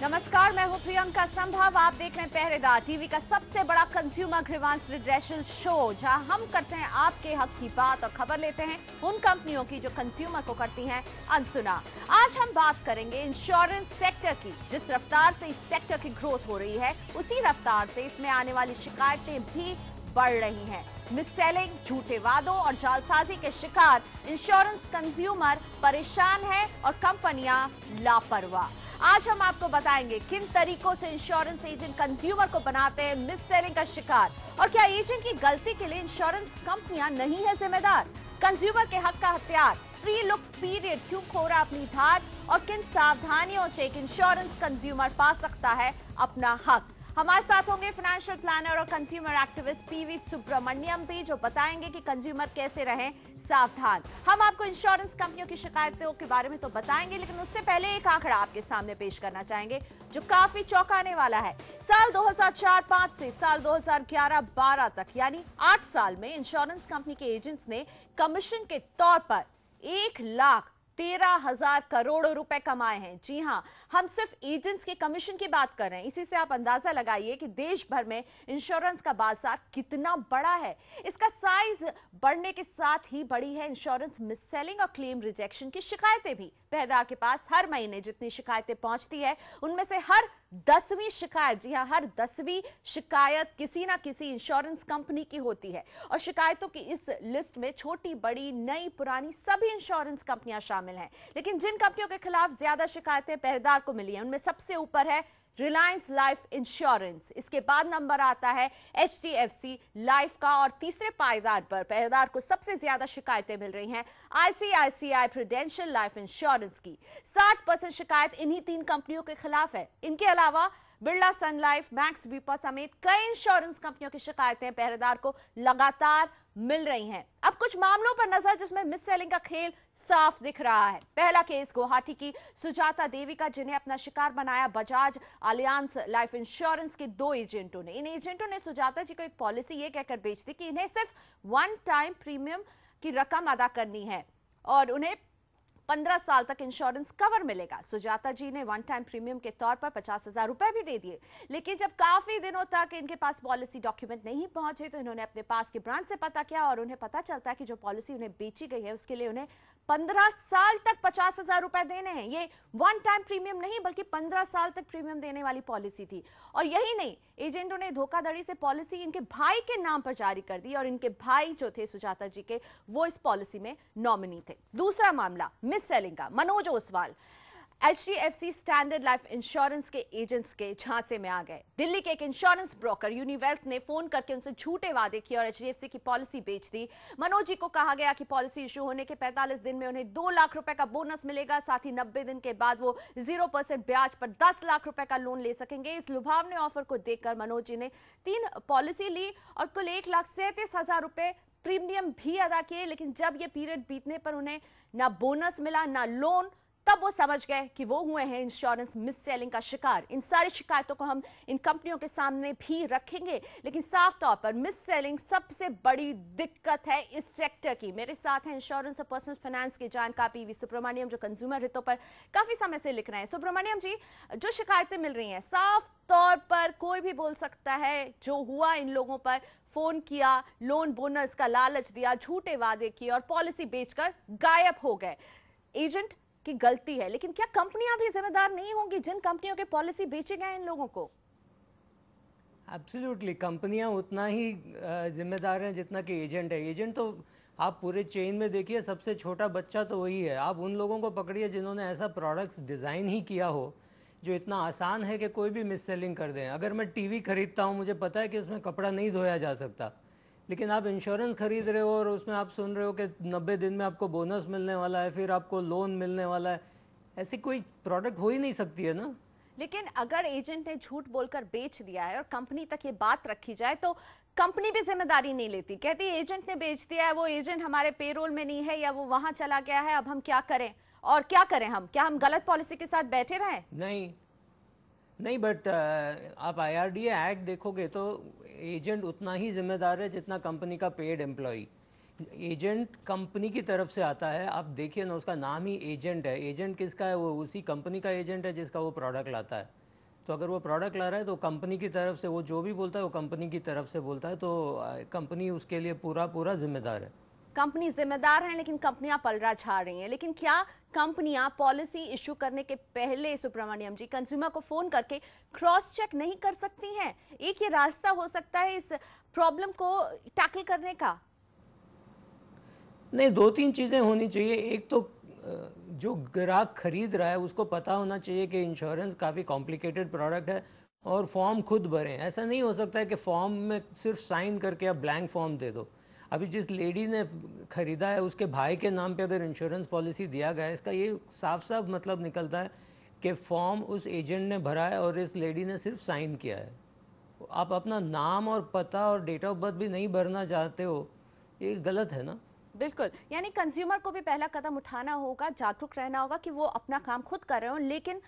नमस्कार, मैं हूं प्रियंका संभव। आप देख रहे हैं पहरेदार टीवी का सबसे बड़ा कंज्यूमर ग्रीवांस रिड्रेसल शो, जहां हम करते हैं आपके हक की बात और खबर लेते हैं उन कंपनियों की जो कंज्यूमर को करती हैं अनसुना। आज हम बात करेंगे इंश्योरेंस सेक्टर की। जिस रफ्तार से इस सेक्टर की ग्रोथ हो रही है, उसी रफ्तार से इसमें आने वाली शिकायतें भी बढ़ रही हैं। मिस सेलिंग, झूठे वादों और जालसाजी के शिकार इंश्योरेंस कंज्यूमर परेशान है और कंपनियां लापरवाह। आज हम आपको बताएंगे किन तरीकों से इंश्योरेंस एजेंट कंज्यूमर को बनाते हैं मिस सेलिंग का शिकार, और क्या एजेंट की गलती के लिए इंश्योरेंस कंपनियां नहीं है जिम्मेदार। कंज्यूमर के हक का हथियार फ्री लुक पीरियड क्यों खो रहा अपनी धार, और किन सावधानियों से एक इंश्योरेंस कंज्यूमर पा सकता है अपना हक। हमारे साथ होंगे फाइनेंशियल प्लानर और कंज्यूमर एक्टिविस्ट पीवी सुब्रमण्यम भी, जो बताएंगे कि कंज्यूमर कैसे रहें सावधान। हम आपको इंश्योरेंस कंपनियों की शिकायतों के बारे में तो बताएंगे, लेकिन उससे पहले एक आंकड़ा आपके सामने पेश करना चाहेंगे जो काफी चौंकाने वाला है। साल 2004-05 से साल 2011-12 तक, यानी 8 साल में इंश्योरेंस कंपनी के एजेंट्स ने कमीशन के तौर पर 1,13,000 करोड़ रुपए कमाए हैं। जी हां, हम सिर्फ एजेंट्स के कमीशन की बात कर रहे हैं। इसी से आप अंदाजा लगाइए कि देश भर में इंश्योरेंस का बाजार कितना बड़ा है। इसका साइज बढ़ने के साथ ही बढ़ी है इंश्योरेंस मिस सेलिंग और क्लेम रिजेक्शन की शिकायतें भी। पहरेदार के पास हर महीने जितनी शिकायतें पहुंचती है, उनमें से हर 10वीं शिकायत, जी हां, हर 10वीं शिकायत किसी ना किसी इंश्योरेंस कंपनी की होती है। और शिकायतों की इस लिस्ट में छोटी बड़ी नई पुरानी सभी इंश्योरेंस कंपनियां शामिल हैं। लेकिन जिन कंपनियों के खिलाफ ज्यादा शिकायतें पहरेदार को मिली हैं, उनमें सबसे ऊपर है रिलायंस लाइफ इंश्योरेंस। इसके बाद नंबर आता है एचडीएफसी लाइफ का, और तीसरे पायदान पर पहरेदार को सबसे ज्यादा शिकायतें मिल रही हैं आईसीआईसीआई प्रूडेंशियल लाइफ इंश्योरेंस की। 60% शिकायत इन्हीं 3 कंपनियों के खिलाफ है। इनके अलावा बिरला सन लाइफ, मैक्स बीपा समेत कई इंश्योरेंस कंपनियों की शिकायतें पहरेदार को लगातार मिल रही हैं। अब कुछ मामलों पर नजर जिसमें मिस सेलिंग का खेल साफ दिख रहा है। पहला केस गुवाहाटी की सुजाता देवी का, जिन्हें अपना शिकार बनाया बजाज अलियांस लाइफ इंश्योरेंस के 2 एजेंटों ने। इन एजेंटों ने सुजाता जी को एक पॉलिसी ये कहकर बेच दी कि इन्हें सिर्फ वन टाइम प्रीमियम की रकम अदा करनी है और उन्हें 15 साल तक इंश्योरेंस कवर मिलेगा। सुजाता जी ने वन टाइम प्रीमियम के तौर पर 50,000 रुपए भी दे दिए, लेकिन जब काफी दिनों तक इनके पास पॉलिसी डॉक्यूमेंट नहीं पहुंचे तो इन्होंने अपने पास के ब्रांच से पता किया और उन्हें पता चलता है कि जो पॉलिसी उन्हें बेची गई है उसके लिए उन्हें 15 साल तक 50,000 रुपए देने हैं। ये वन टाइम प्रीमियम नहीं बल्कि 15 साल तक प्रीमियम देने वाली पॉलिसी थी। और यही नहीं, एजेंटों ने धोखाधड़ी से पॉलिसी इनके भाई के नाम पर जारी कर दी और इनके भाई जो थे सुजाता जी के, वो इस पॉलिसी में नॉमिनी थे। दूसरा मामला मिस सेलिंग का, Manoj Oswal HDFC standard life insurance के एजेंट्स के झांसे में आ गए। दिल्ली के एक इंश्योरेंस ब्रोकर यूनिवेल्थ ने फोन करके उनसे झूठे वादे किए और एचडीएफसी की पॉलिसी बेच दी। मनोज जी को कहा गया कि पॉलिसी इशू होने के 45 दिन में उन्हें 2 लाख रुपए का बोनस मिलेगा, साथ ही 90 दिन के बाद वो 0% ब्याज पर 10 लाख रुपए का लोन ले सकेंगे। इस लुभावने ऑफर को देखकर मनोज जी ने 3 पॉलिसी ली और कुल 1,37,000 रुपए प्रीमियम भी अदा किए। लेकिन जब ये पीरियड बीतने पर उन्हें ना बोनस मिला ना लोन, तब वो समझ गए कि वो हुए हैं इंश्योरेंस मिस सेलिंग का शिकार। इन सारी शिकायतों को हम इन कंपनियों के सामने भी रखेंगे, लेकिन साफ तौर पर मिस सेलिंग सबसे बड़ी दिक्कत है इस सेक्टर की। मेरे साथ हैं इंश्योरेंस और पर्सनल फाइनेंस के जानकार पीवी सुब्रमण्यम, जो कंज्यूमर हितों पर काफी समय से लिख रहे हैं। सुब्रमण्यम जी, जो शिकायतें मिल रही हैं, साफ तौर पर कोई भी बोल सकता है जो हुआ इन लोगों पर, फोन किया, लोन बोनस का लालच दिया, झूठे वादे किए और पॉलिसी बेचकर गायब हो गए। एजेंट की गलती है, लेकिन क्या कंपनियां भी जिम्मेदार नहीं होंगी जिन कंपनियों के पॉलिसी बेचे गए इन लोगों को? एब्सोल्युटली, कंपनियां उतना ही जिम्मेदार हैं जितना कि एजेंट है। एजेंट तो आप पूरे चेन में देखिए, सबसे छोटा बच्चा तो वही है। आप उन लोगों को पकड़िए जिन्होंने ऐसा प्रोडक्ट्स डिज़ाइन ही किया हो जो इतना आसान है कि कोई भी मिस सेलिंग कर दें। अगर मैं टीवी खरीदता हूँ, मुझे पता है कि उसमें कपड़ा नहीं धोया जा सकता, लेकिन आप इंश्योरेंस खरीद रहे हो और उसमें आप सुन रहे हो कि 90 दिन में आपको बोनस मिलने वाला है, फिर आपको लोन मिलने वाला है। ऐसी कोई प्रोडक्ट हो ही नहीं सकती है ना। लेकिन अगर एजेंट ने झूठ बोलकर बेच दिया है और कंपनी तक ये बात रखी जाए तो कंपनी भी जिम्मेदारी नहीं लेती, कहती है एजेंट ने बेच दिया है, वो एजेंट हमारे पेरोल में नहीं है या वो वहां चला गया है, अब हम क्या करें। और क्या करें हम? क्या हम गलत पॉलिसी के साथ बैठे रहें? नहीं नहीं, बट आप आईआरडीए एक्ट देखोगे तो एजेंट उतना ही जिम्मेदार है जितना कंपनी का पेड एम्प्लॉई। एजेंट कंपनी की तरफ से आता है, आप देखिए ना, उसका नाम ही एजेंट है। एजेंट किसका है? वो उसी कंपनी का एजेंट है जिसका वो प्रोडक्ट लाता है। तो अगर वो प्रोडक्ट ला रहा है तो कंपनी की तरफ से वो जो भी बोलता है वो कंपनी की तरफ से बोलता है, तो कंपनी उसके लिए पूरा पूरा जिम्मेदार है। कंपनी जिम्मेदार हैं लेकिन कंपनियां पलड़ा झाड़ रही हैं। लेकिन क्या कंपनियां पॉलिसी इशू करने के पहले, सुब्रमण्यम जी, कंज्यूमर को फोन करके क्रॉस चेक नहीं कर सकती हैं? एक ये रास्ता हो सकता है इस प्रॉब्लम को टैकल करने का। नहीं, दो तीन चीज़ें होनी चाहिए। एक तो जो ग्राहक खरीद रहा है उसको पता होना चाहिए कि इंश्योरेंस काफ़ी कॉम्प्लिकेटेड प्रोडक्ट है और फॉर्म खुद भरें। ऐसा नहीं हो सकता है कि फॉर्म में सिर्फ साइन करके आप ब्लैंक फॉर्म दे दो। अभी जिस लेडी ने ख़रीदा है उसके भाई के नाम पे अगर इंश्योरेंस पॉलिसी दिया गया है, इसका ये साफ साफ मतलब निकलता है कि फॉर्म उस एजेंट ने भरा है और इस लेडी ने सिर्फ साइन किया है। आप अपना नाम और पता और डेट ऑफ बर्थ भी नहीं भरना चाहते हो, ये गलत है ना। बिल्कुल, यानी कंज्यूमर को भी पहला कदम उठाना होगा, जागरूक रहना होगा कि वो अपना काम खुद कर रहे हो, लेकिन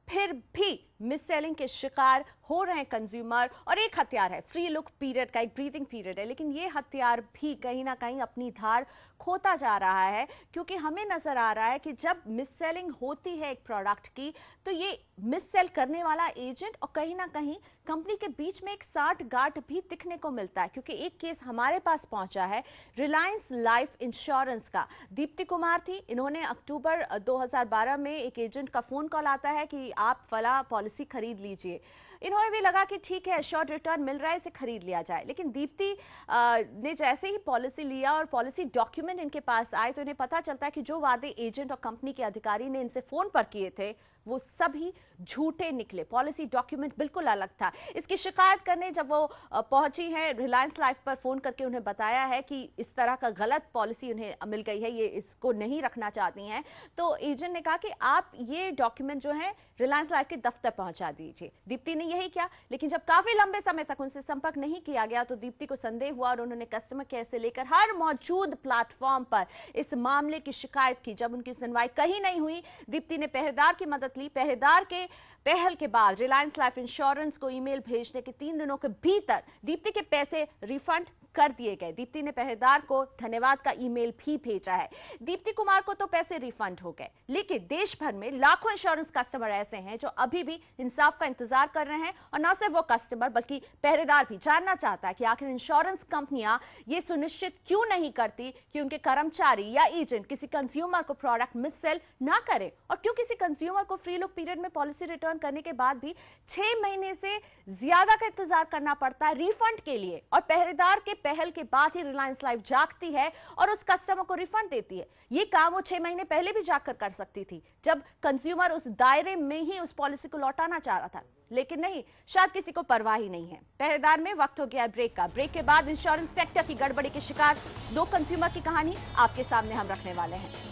फिर भी मिस सेलिंग के शिकार हो रहे हैं कंज्यूमर। और एक हथियार है फ्री लुक पीरियड का, एक ब्रीथिंग पीरियड है, लेकिन ये हथियार भी कहीं ना कहीं अपनी धार खोता जा रहा है, क्योंकि हमें नजर आ रहा है कि जब मिस सेलिंग होती है एक प्रोडक्ट की, तो ये मिस सेल करने वाला एजेंट और कहीं ना कहीं कंपनी के बीच में एक साठ गांठ भी दिखने को मिलता है। क्योंकि एक केस हमारे पास पहुंचा है रिलायंस लाइफ इंश्योरेंस का। दीप्ति कुमार थी, इन्होंने अक्टूबर 2012 में एक एजेंट का फोन कॉल आता है कि आप फला पॉलिसी खरीद लीजिए। इन्होंने भी लगा कि ठीक है, शॉर्ट रिटर्न मिल रहा है, इसे खरीद लिया जाए। लेकिन दीप्ति ने जैसे ही पॉलिसी लिया और पॉलिसी डॉक्यूमेंट इनके पास आए, तो इन्हें पता चलता है कि जो वादे एजेंट और कंपनी के अधिकारी ने इनसे फोन पर किए थे वो सभी झूठे निकले। पॉलिसी डॉक्यूमेंट बिल्कुल अलग था। इसकी शिकायत करने जब वो पहुंची है, रिलायंस लाइफ पर फोन करके उन्हें बताया है कि इस तरह का गलत पॉलिसी उन्हें मिल गई है, ये इसको नहीं रखना चाहती हैं, तो एजेंट ने कहा कि आप ये डॉक्यूमेंट जो है रिलायंस लाइफ के दफ्तर पहुंचा दीजिए। दीप्ति ने यही किया, लेकिन जब काफी लंबे समय तक उनसे संपर्क नहीं किया गया तो दीप्ति को संदेह हुआ और उन्होंने कस्टमर केयर से लेकर हर मौजूद प्लेटफॉर्म पर इस मामले की शिकायत की। जब उनकी सुनवाई कहीं नहीं हुई, दीप्ति ने पहरेदार की मदद ली। पहरेदार के पहल के बाद रिलायंस लाइफ इंश्योरेंस को ईमेल भेजने के 3 दिनों के भीतर दीप्ति के पैसे रिफंड कर दिए गए। दीप्ति ने पहरेदार को धन्यवाद का ईमेल भी भेजा है। दीप्ति कुमार को तो पैसे रिफंड हो गए, लेकिन देश भर में लाखों इंश्योरेंस कस्टमर ऐसे हैं जो अभी भी इंसाफ का इंतजार कर रहे हैं। और न सिर्फ वो कस्टमर बल्कि पहरेदार भी जानना चाहता है कि आखिर इंश्योरेंस कंपनियां ये सुनिश्चित क्यों नहीं करती कि उनके कर्मचारी या एजेंट किसी कंज्यूमर को प्रोडक्ट मिस सेल ना करे, और क्यों किसी कंज्यूमर को फ्री लुक पीरियड में पॉलिसी रिटर्न करने के बाद भी 6 महीने से ज्यादा का इंतजार करना पड़ता है रिफंड के लिए। और पहरेदार के पहल के बाद ही रिलायंस लाइफ जागती है और उस कस्टमर को रिफंड देती है। ये काम वो 6 महीने पहले भी जाकर कर सकती थी, जब कंज्यूमर उस दायरे में ही उस पॉलिसी को लौटाना चाह रहा था, लेकिन नहीं, शायद किसी को परवाह ही नहीं है। पहरेदार में वक्त हो गया है ब्रेक का। ब्रेक के बाद इंश्योरेंस सेक्टर की गड़बड़ी के शिकार 2 कंज्यूमर की कहानी आपके सामने हम रखने वाले हैं।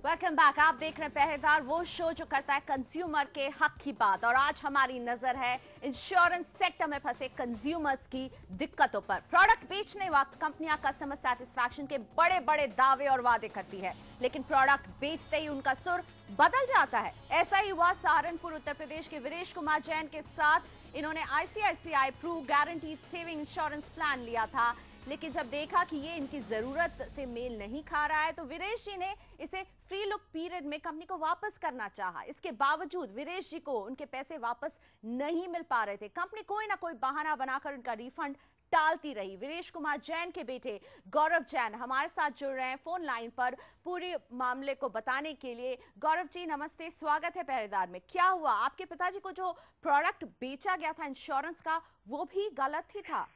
Welcome back. आप देख रहे हैं पहरेदार, वो शो जो करता है कंज्यूमर के हक की बात। और आज हमारी नजर है इंश्योरेंस सेक्टर में फंसे कंज्यूमर्स की दिक्कतों पर। प्रोडक्ट बेचने वक्त कंपनियां कस्टमर सेटिस्फैक्शन के बड़े बड़े दावे और वादे करती है, लेकिन प्रोडक्ट बेचते ही उनका सुर बदल जाता है। ऐसा ही हुआ सहारनपुर उत्तर प्रदेश के वीरेश कुमार जैन के साथ। इन्होंने ICICI Pru guaranteed saving insurance plan लिया था, लेकिन जब देखा कि ये इनकी जरूरत से मेल नहीं खा रहा है तो वीरेश जी ने इसे फ्री लुक पीरियड में कंपनी को वापस करना चाहा। इसके बावजूद वीरेश जी को उनके पैसे वापस नहीं मिल पा रहे थे। कंपनी कोई ना कोई बहाना बनाकर उनका रिफंड टालती रही। वीरेश कुमार जैन के बेटे गौरव जैन हमारे साथ जुड़ रहे हैं फोन लाइन पर पूरे मामले को बताने के लिए। गौरव जी नमस्ते, स्वागत है पहरेदार में। क्या हुआ? आपके पिताजी को जो प्रोडक्ट बेचा गया था इंश्योरेंस का, वो भी गलत ही था?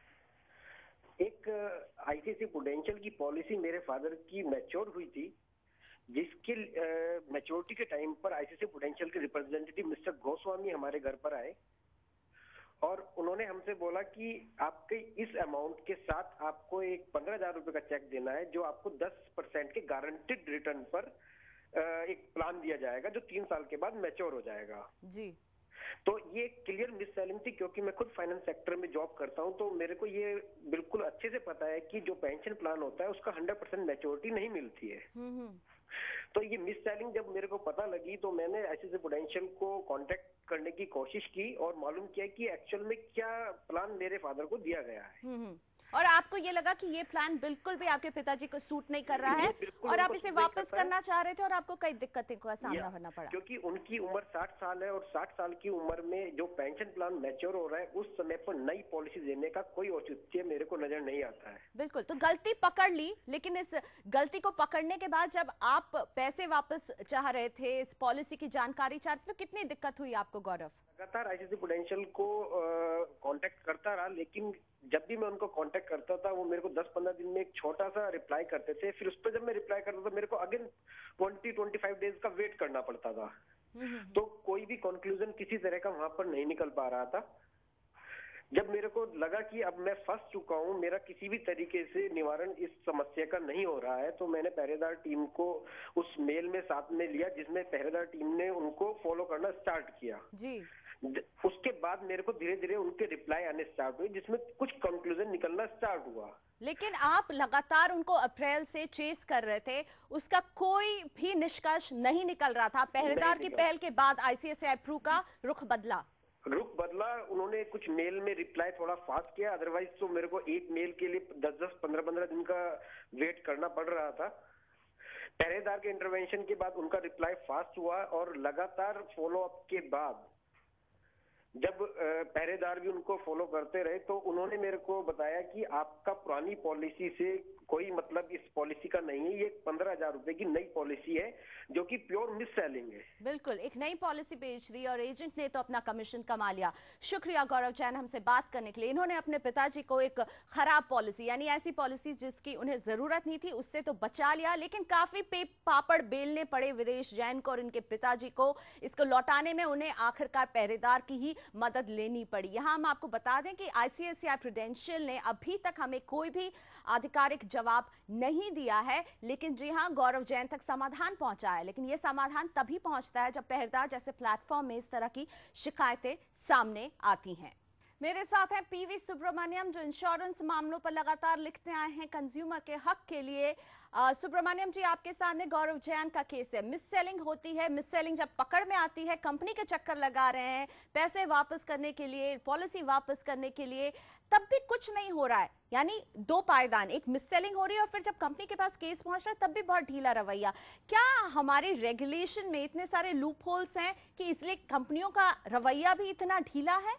एक ICICI प्रूडेंशियल की पॉलिसी मेरे फादर की मैच्योर हुई थी, जिसके मैच्योरिटी के टाइम पर ICICI प्रूडेंशियल के रिप्रेजेंटेटिव मिस्टर गोस्वामी हमारे घर पर आए और उन्होंने हमसे बोला कि आपके इस अमाउंट के साथ आपको एक 15,000 रुपए का चेक देना है, जो आपको 10% के गारंटेड रिटर्न पर एक प्लान दिया जाएगा जो 3 साल के बाद मैच्योर हो जाएगा। जी। तो ये क्लियर मिस सेलिंग थी, क्योंकि मैं खुद फाइनेंस सेक्टर में जॉब करता हूं, तो मेरे को ये बिल्कुल अच्छे से पता है कि जो पेंशन प्लान होता है उसका 100% मैच्योरिटी नहीं मिलती है। तो ये मिस सेलिंग जब मेरे को पता लगी तो मैंने आईसीआईसीआई प्रूडेंशियल को कांटेक्ट करने की कोशिश की और मालूम किया कि एक्चुअल में क्या प्लान मेरे फादर को दिया गया है। और आपको ये लगा कि ये प्लान बिल्कुल भी आपके पिताजी को सूट नहीं कर रहा है और आप इसे वापस करना चाह रहे थे और आपको कई दिक्कतें का सामना करना पड़ा, क्योंकि उनकी उम्र 60 साल है और 60 साल की उम्र में जो पेंशन प्लान मैच्योर हो रहा है उस समय पर नई पॉलिसी देने का कोई औचित्य मेरे को नजर नहीं आता है। बिल्कुल, तो गलती पकड़ ली, लेकिन इस गलती को पकड़ने के बाद जब आप पैसे वापस चाह रहे थे, इस पॉलिसी की जानकारी चाहते, तो कितनी दिक्कत हुई आपको गौरव? लगातार आईसीआईसीआई प्रूडेंशियल को कांटेक्ट करता रहा, लेकिन जब भी मैं उनको कांटेक्ट करता था वो मेरे को 10-15 दिन में एक छोटा सा रिप्लाई करते थे। फिर उस पर जब मैं रिप्लाई करता था मेरे को अगेन 20-25 डेज का वेट करना पड़ता था। तो कोई भी कंक्लूजन किसी तरह का वहां पर नहीं निकल पा रहा था। जब मेरे को लगा कि अब मैं फंस चुका हूं, मेरा किसी भी तरीके से निवारण इस समस्या का नहीं हो रहा है, तो मैंने पहरेदार टीम को उस मेल में साथ में लिया जिसमें पहरेदार टीम ने उनको फॉलो करना स्टार्ट किया जी। उसके बाद मेरे को धीरे धीरे उनके रिप्लाई आने स्टार्ट हुए जिसमें कुछ कंक्लूजन निकलना स्टार्ट हुआ। लेकिन आप लगातार उनको अप्रैल से चेस कर रहे थे, उसका कोई भी निष्कर्ष नहीं निकल रहा था। पहरेदार की पहल के बाद आईसीआईसीआई प्रू का रुख बदला। उन्होंने कुछ मेल में रिप्लाई थोड़ा फास्ट किया, अदरवाइज तो मेरे को एक मेल के लिए 10-10, 15-15 दिन का वेट करना पड़ रहा था। पहरेदार के इंटरवेंशन के बाद उनका रिप्लाई फास्ट हुआ और लगातार फॉलो अप के बाद जब पहरेदार भी उनको फॉलो करते रहे तो उन्होंने मेरे को बताया कि आपका पुरानी पॉलिसी से कोई मतलब इस पॉलिसी का नहीं है, ये 15,000 रुपए की नई पॉलिसी है जो कि प्योर मिस सेलिंग है। बिल्कुल, एक नई पॉलिसी बेच दी और एजेंट ने तो अपना कमीशन कमा लिया। शुक्रिया गौरव जैन हमसे बात करने के लिए। इन्होंने अपने पिताजी को एक खराब पॉलिसी, यानी ऐसी पॉलिसी जिसकी उन्हें जरूरत नहीं थी, उससे तो बचा लिया, लेकिन काफी पापड़ बेलने पड़े वीरेश जैन को और इनके पिताजी को। इसको लौटाने में उन्हें आखिरकार पहरेदार की ही मदद लेनी पड़ी। यहां हम आपको बता दें कि आईसीआईसीआई प्रूडेंशियल ने अभी तक हमें कोई भी आधिकारिक जवाब नहीं दिया है, लेकिन जी हां, गौरव जैन तक समाधान पहुंचा है। लेकिन यह समाधान तभी पहुंचता है जब पहरेदार जैसे प्लेटफॉर्म में इस तरह की शिकायतें सामने आती हैं। मेरे साथ हैं पीवी सुब्रमण्यम, जो इंश्योरेंस मामलों पर लगातार लिखते आए हैं कंज्यूमर के हक के लिए। सुब्रमण्यम जी, आपके सामने गौरव जैन का केस है। मिस सेलिंग होती है, मिस सेलिंग जब पकड़ में आती है, कंपनी के चक्कर लगा रहे हैं पैसे वापस करने के लिए, पॉलिसी वापस करने के लिए, तब भी कुछ नहीं हो रहा है। यानी दो पायदान, एक मिस सेलिंग हो रही है और फिर जब कंपनी के पास केस पहुंच रहा है तब भी बहुत ढीला रवैया। क्या हमारे रेगुलेशन में इतने सारे लूप होल्स हैं कि इसलिए कंपनियों का रवैया भी इतना ढीला है?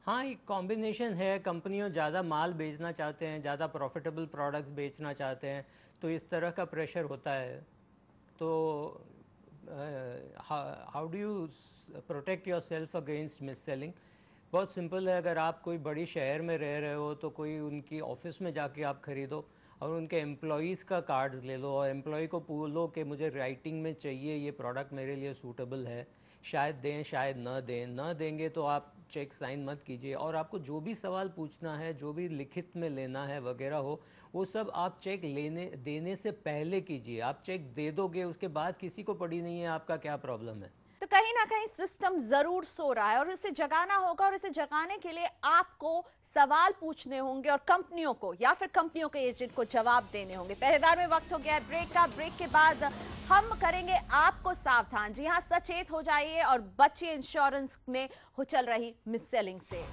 हाँ, एक कॉम्बिनेशन है। कंपनियों ज़्यादा माल बेचना चाहते हैं, ज़्यादा प्रॉफिटेबल प्रोडक्ट्स बेचना चाहते हैं, तो इस तरह का प्रेशर होता है। तो how do you protect your self against miss selling? बहुत सिंपल है। अगर आप कोई बड़ी शहर में रह रहे हो तो कोई उनकी ऑफिस में जाके आप ख़रीदो और उनके एम्प्लॉयज़ का कार्ड ले लो और एम्प्लॉय को बोलो कि मुझे राइटिंग में चाहिए, ये प्रोडक्ट मेरे लिए सूटेबल है, शायद दें शायद न दें। न देंगे तो आप चेक साइन मत कीजिए और आपको जो भी सवाल पूछना है, जो भी लिखित में लेना है वगैरह हो, वो सब आप चेक देने से पहले कीजिए। आप चेक दे दोगे, उसके बाद किसी को पड़ी नहीं है आपका क्या प्रॉब्लम है। तो कहीं ना कहीं सिस्टम जरूर सो रहा है और इसे जगाना होगा, और इसे जगाने के लिए आपको सवाल पूछने होंगे और कंपनियों को या फिर कंपनियों के एजेंट को जवाब देने होंगे। पहरेदार में वक्त हो गया है ब्रेक का। ब्रेक के बाद हम करेंगे आपको सावधान। जी हां, सचेत हो जाइए और बचिए इंश्योरेंस में हो चल रही मिस सेलिंग से।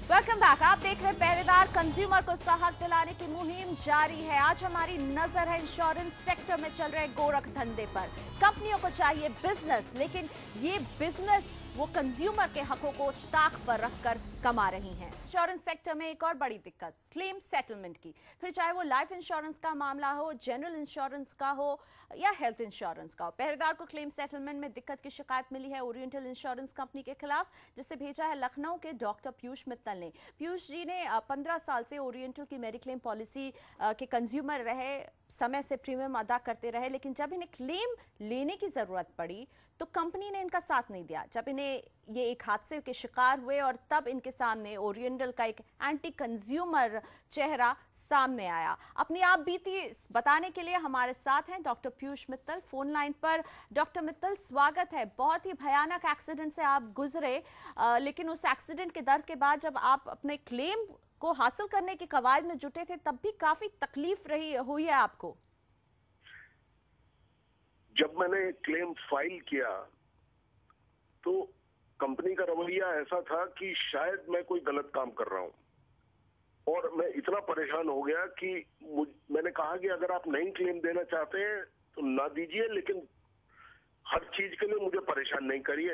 Welcome back. आप देख रहे हैं पहरेदार, कंज्यूमर को उसका हक दिलाने की मुहिम जारी है। आज हमारी नजर है इंश्योरेंस सेक्टर में चल रहे गोरख धंधे पर। कंपनियों को चाहिए बिजनेस, लेकिन ये बिजनेस वो कंज्यूमर के हकों को ताक पर रखकर कमा रही हैं। इंश्योरेंस सेक्टर में एक और बड़ी दिक्कत क्लेम सेटलमेंट की, फिर चाहे वो लाइफ इंश्योरेंस का मामला हो, जनरल इंश्योरेंस का हो या हेल्थ इंश्योरेंस का हो। पहरेदार को क्लेम सेटलमेंट में दिक्कत की शिकायत मिली है ओरिएंटल इंश्योरेंस कंपनी के खिलाफ, जिसे भेजा है लखनऊ के डॉक्टर पीयूष मित्तल ने। पीयूष जी ने 15 साल से ओरिएंटल की मेडिक्लेम पॉलिसी के कंज्यूमर रहे, समय से प्रीमियम अदा करते रहे, लेकिन जब इन्हें क्लेम लेने की जरूरत पड़ी तो कंपनी ने इनका साथ नहीं दिया। जब इन्हें ये एक हादसे के शिकार हुए और तब इनके सामने ओरिएंटल का एक एंटी कंज्यूमर चेहरा सामने आया। अपनी आप बीती बताने के लिए हमारे साथ हैं doctor Piyush Mittal phone line पर। डॉक्टर मित्तल, स्वागत है। बहुत ही भयानक एक्सीडेंट से आप गुजरे, लेकिन उस एक्सीडेंट के दर्द के बाद जब आप अपने क्लेम को हासिल करने की कवायद में जुटे थे तब भी काफी तकलीफ हुई है आपको। जब मैंने क्लेम फाइल किया तो कंपनी का रवैया ऐसा था कि शायद मैं कोई गलत काम कर रहा हूं और मैं इतना परेशान हो गया कि मैंने कहा कि अगर आप नहीं क्लेम देना चाहते हैं तो ना दीजिए, लेकिन हर चीज के लिए मुझे परेशान नहीं करिए।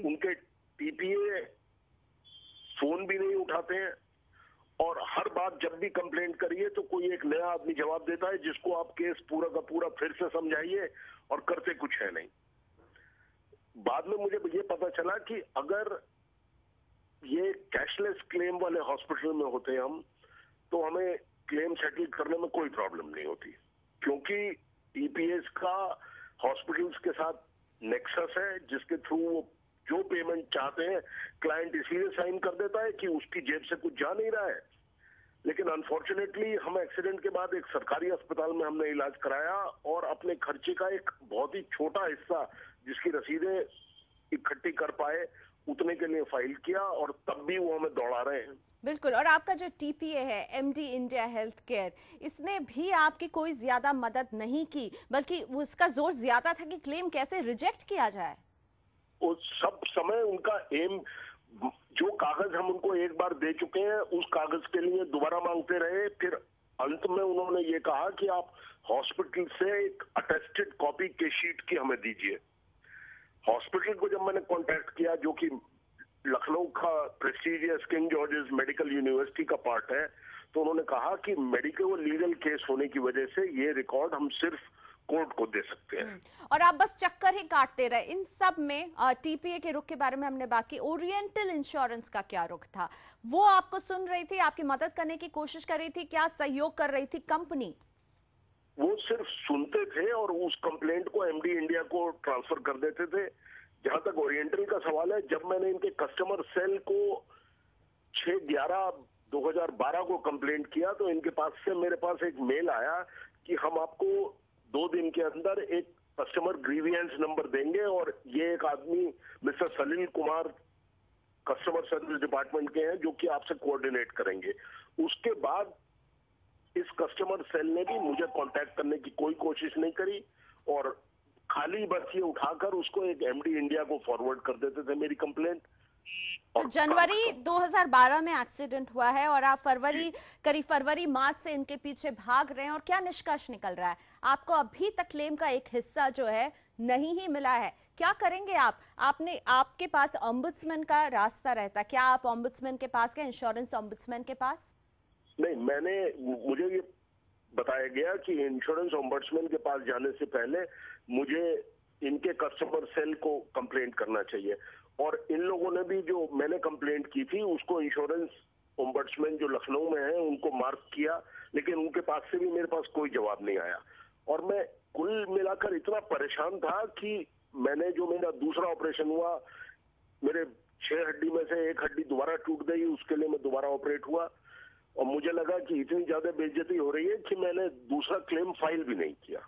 उनके टीपीए फोन भी नहीं उठाते हैं और हर बात जब भी कंप्लेंट करिए तो कोई एक नया आदमी जवाब देता है जिसको आप केस पूरा का पूरा फिर से समझाइए और करते कुछ है नहीं। बाद में मुझे ये पता चला कि अगर ये कैशलेस क्लेम वाले हॉस्पिटल में होते हम तो हमें क्लेम सेटल करने में कोई प्रॉब्लम नहीं होती, क्योंकि ईपीएस का हॉस्पिटल्स के साथ नेक्सस है जिसके थ्रू वो जो पेमेंट चाहते हैं क्लाइंट इसलिए साइन कर देता है कि उसकी जेब से कुछ जा नहीं रहा है। लेकिन अनफॉर्चुनेटली हम एक्सीडेंट के बाद एक सरकारी अस्पताल में हमने इलाज कराया और अपने खर्चे का एक बहुत ही छोटा हिस्सा जिसकी रसीदें इकट्ठी कर पाए उतने के लिए फाइल किया और तब भी वो हमें दौड़ा रहे हैं। बिल्कुल। और आपका जो टीपीए है एमडी इंडिया हेल्थ केयर, इसने भी आपकी कोई ज्यादा मदद नहीं की, बल्कि उसका जोर ज्यादा था कि क्लेम कैसे रिजेक्ट किया जाए। उस सब समय उनका एम, जो कागज हम उनको एक बार दे चुके हैं उस कागज के लिए दोबारा मांगते रहे। फिर अंत में उन्होंने ये कहा कि आप हॉस्पिटल से एक अटेस्टेड कॉपी के शीट की हमें दीजिए। हॉस्पिटल को जब मैंने कांटेक्ट किया, जो कि लखनऊ का prestigious king George's medical university का पार्ट है, तो उन्होंने कहा कि मेडिकल लीगल केस होने की वजह से ये रिकॉर्ड हम सिर्फ कोर्ट को दे सकते हैं। और आप बस चक्कर ही काटते रहे। इन सब में टीपीए के रुख के बारे में हमने बात की, ओरिएंटल इंश्योरेंस का क्या रुख था? वो आपको सुन रही थी, आपकी मदद करने की कोशिश कर रही थी, क्या सहयोग कर रही थी कंपनी? वो सिर्फ सुनते थे और उस कंप्लेंट को एमडी इंडिया को ट्रांसफर कर देते थे। जहां तक ओरिएंटल का सवाल है, जब मैंने इनके कस्टमर सेल को 6/11/2012 को कंप्लेंट किया तो इनके पास से मेरे पास एक मेल आया कि हम आपको 2 दिन के अंदर एक कस्टमर ग्रीवियंस नंबर देंगे और ये एक आदमी मिस्टर सलील कुमार कस्टमर सर्विस डिपार्टमेंट के हैं जो कि आपसे कोऑर्डिनेट करेंगे। उसके बाद इस कस्टमर सेल ने भी मुझे कांटेक्ट करने की कोई कोशिश नहीं करी और खाली बस ये उठाकर उसको एक एमडी इंडिया को फॉरवर्ड कर देते थे मेरी कंप्लेंट। तो जनवरी 2012 में एक्सीडेंट हुआ है और आप करीब फरवरी मार्च से इनके पीछे भाग रहे हैं, और क्या निष्कर्ष निकल रहा है? आपको अभी तक क्लेम का एक हिस्सा जो है नहीं ही मिला है। क्या करेंगे आप? आपके पास ओम्बुड्समैन का रास्ता रहता, क्या आप ओम्बुड्समैन के पास गए, इंश्योरेंस ओम्बुड्समैन के पास? नहीं, मुझे ये बताया गया कि इंश्योरेंस ओम्बुड्समैन के पास जाने से पहले मुझे इनके कस्टमर सेल को कंप्लेंट करना चाहिए, और इन लोगों ने भी जो मैंने कंप्लेंट की थी उसको इंश्योरेंस ओम्बुड्समैन जो लखनऊ में है उनको मार्क किया, लेकिन उनके पास से भी मेरे पास कोई जवाब नहीं आया। और मैं कुल मिलाकर इतना परेशान था कि जो मेरा दूसरा ऑपरेशन हुआ, मेरे 6 हड्डी में से 1 हड्डी दोबारा टूट गई, उसके लिए मैं दोबारा ऑपरेट हुआ और मुझे लगा कि इतनी ज्यादा बेइज्जती हो रही है कि मैंने दूसरा क्लेम फाइल भी नहीं किया।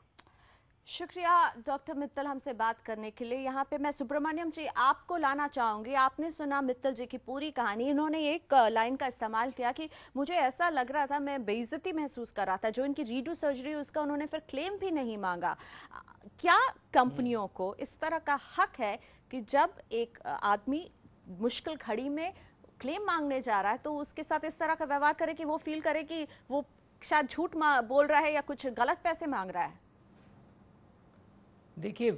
शुक्रिया डॉक्टर मित्तल हमसे बात करने के लिए। यहाँ पे मैं सुब्रमण्यम जी आपको लाना चाहूंगी। आपने सुना मित्तल जी की पूरी कहानी। इन्होंने एक लाइन का इस्तेमाल किया कि मुझे ऐसा लग रहा था, मैं बेइज्जती महसूस कर रहा था। जो इनकी रीडू सर्जरी उसका उन्होंने फिर क्लेम भी नहीं मांगा। क्या कंपनियों को इस तरह का हक है कि जब एक आदमी मुश्किल घड़ी में क्लेम मांगने जा रहा है तो उसके साथ इस तरह का व्यवहार करे कि वो फील करे कि वो शायद झूठ बोल रहा है या कुछ गलत पैसे मांग रहा है? देखिए,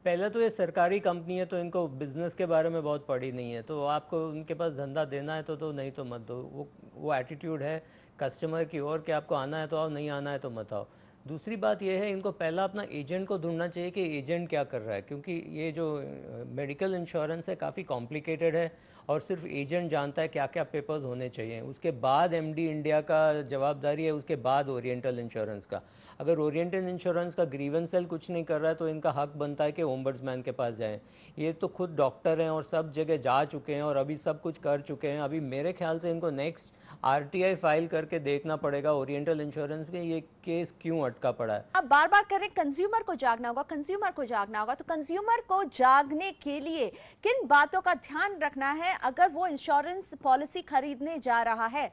पहले तो ये सरकारी कंपनी है तो इनको बिजनेस के बारे में बहुत पड़ी नहीं है, तो आपको उनके पास धंधा देना है तो नहीं तो मत दो। वो एटीट्यूड है कस्टमर की ओर कि आपको आना है तो आओ, नहीं आना है तो मत आओ। दूसरी बात यह है, इनको पहला अपना एजेंट को ढूंढना चाहिए कि एजेंट क्या कर रहा है, क्योंकि ये जो मेडिकल इंश्योरेंस है काफ़ी कॉम्प्लिकेटेड है और सिर्फ एजेंट जानता है क्या क्या पेपर्स होने चाहिए। उसके बाद एमडी इंडिया का जवाबदारी है, उसके बाद ओरिएंटल इंश्योरेंस का। अगर ओरिएंटल इंश्योरेंस का ग्रीवेंस सेल कुछ नहीं कर रहा है तो इनका हक बनता है कि ओम्बड्समैन के पास जाएं। ये तो खुद डॉक्टर हैं और सब जगह जा चुके हैं और अभी सब कुछ कर चुके हैं। अभी मेरे ख्याल से इनको नेक्स्ट आरटीआई फाइल करके देखना पड़ेगा ओरिएंटल इंश्योरेंस में ये केस क्यों अटका पड़ा है। अब बार बार करें कंज्यूमर को जागना होगा, कंज्यूमर को जागना होगा, तो कंज्यूमर को जागने के लिए किन बातों का ध्यान रखना है अगर वो इंश्योरेंस पॉलिसी खरीदने जा रहा है?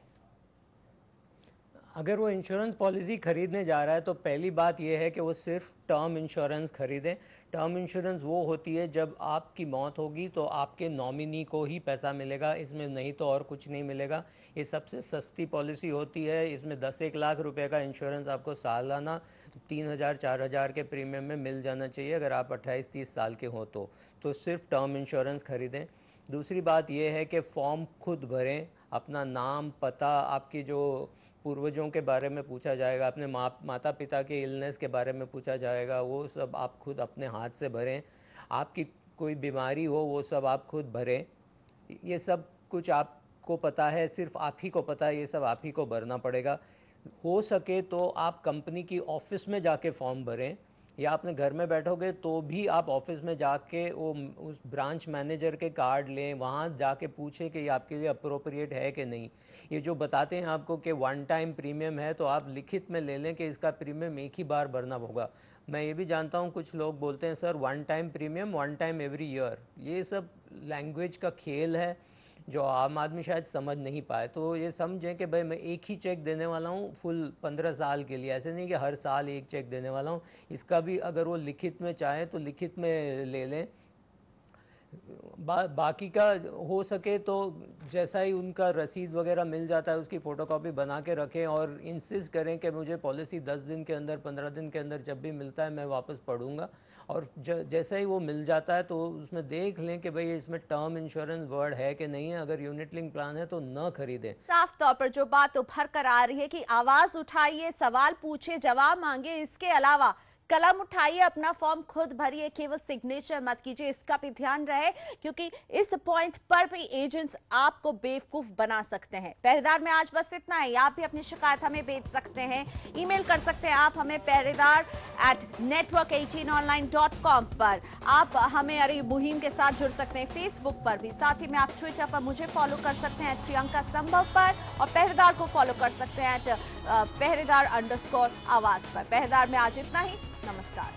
अगर वो इंश्योरेंस पॉलिसी खरीदने जा रहा है तो पहली बात यह है कि वो सिर्फ टर्म इंश्योरेंस खरीदें। टर्म इंश्योरेंस वो होती है जब आपकी मौत होगी तो आपके नॉमिनी को ही पैसा मिलेगा, इसमें नहीं तो और कुछ नहीं मिलेगा। ये सबसे सस्ती पॉलिसी होती है, इसमें 10-1 लाख रुपए का इंश्योरेंस आपको सालाना 3,000-4,000 के प्रीमियम में मिल जाना चाहिए अगर आप 28-30 साल के हो तो सिर्फ टर्म इंश्योरेंस खरीदें। दूसरी बात यह है कि फॉर्म खुद भरें, अपना नाम, पता, आपकी जो पूर्वजों के बारे में पूछा जाएगा, अपने माता पिता के इलनेस के बारे में पूछा जाएगा, वो सब आप खुद अपने हाथ से भरें। आपकी कोई बीमारी हो वो सब आप खुद भरें। ये सब कुछ आपको पता है, सिर्फ आप ही को पता है, ये सब आप ही को भरना पड़ेगा। हो सके तो आप कंपनी की ऑफिस में जाके फॉर्म भरें या अपने घर में बैठोगे तो भी आप ऑफिस में जाके वो उस ब्रांच मैनेजर के कार्ड लें, वहाँ जाके पूछें कि ये आपके लिए अप्रोप्रिएट है कि नहीं। ये जो बताते हैं आपको कि 1 टाइम प्रीमियम है तो आप लिखित में ले लें कि इसका प्रीमियम एक ही बार भरना होगा। मैं ये भी जानता हूँ कुछ लोग बोलते हैं sir 1 time premium 1 time every year. ये सब लैंग्वेज का खेल है जो आम आदमी शायद समझ नहीं पाए। तो ये समझें कि भाई मैं एक ही चेक देने वाला हूँ फुल 15 साल के लिए, ऐसे नहीं कि हर साल एक चेक देने वाला हूँ। इसका भी अगर वो लिखित में चाहे तो लिखित में ले लें। बाकी का हो सके तो जैसा ही उनका रसीद वगैरह मिल जाता है उसकी फ़ोटोकॉपी बना के रखें और इंसिस्ट करें कि मुझे पॉलिसी 10 दिन के अंदर, 15 दिन के अंदर जब भी मिलता है मैं वापस पढ़ूंगा। और जैसा ही वो मिल जाता है तो उसमें देख लें कि भाई इसमें टर्म इंश्योरेंस वर्ड है कि नहीं है। अगर यूनिट लिंक प्लान है तो न खरीदें। साफ तौर पर जो बात उभर कर आ रही है कि आवाज उठाइए, सवाल पूछिए, जवाब मांगे, इसके अलावा कलम उठाइए, अपना फॉर्म खुद भरिए, केवल सिग्नेचर मत कीजिए, इसका भी ध्यान रहे क्योंकि इस पॉइंट पर भी एजेंट्स आपको बेवकूफ बना सकते हैं। पहरेदार में आज बस इतना ही। आप भी अपनी शिकायत हमें भेज सकते हैं, ईमेल कर सकते हैं आप हमें pehredar@network18online.com पर। आप हमें अरे मुहिम के साथ जुड़ सकते हैं फेसबुक पर भी, साथ ही में आप ट्विटर पर मुझे फॉलो कर सकते हैं प्रियंका संभव पर, और पहरेदार को फॉलो कर सकते हैं @pehredar_आवाज पर। पहरेदार में आज इतना ही। नमस्कार।